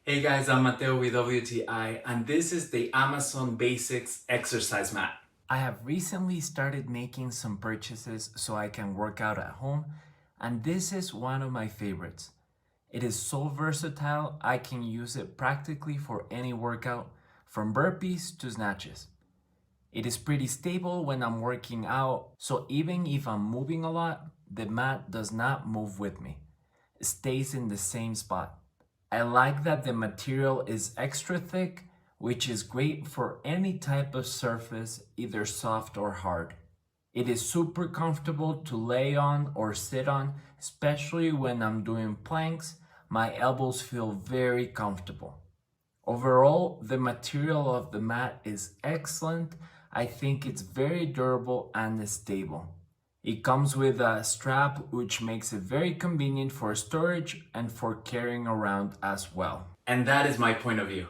Hey guys, I'm Mateo with WTI, and this is the Amazon Basics exercise mat. I have recently started making some purchases so I can work out at home, and this is one of my favorites. It is so versatile, I can use it practically for any workout, from burpees to snatches. It is pretty stable when I'm working out, so even if I'm moving a lot, the mat does not move with me. It stays in the same spot. I like that the material is extra thick, which is great for any type of surface, either soft or hard. It is super comfortable to lay on or sit on, especially when I'm doing planks. My elbows feel very comfortable. Overall, the material of the mat is excellent. I think it's very durable and stable. It comes with a strap, which makes it very convenient for storage and for carrying around as well. And that is my point of view.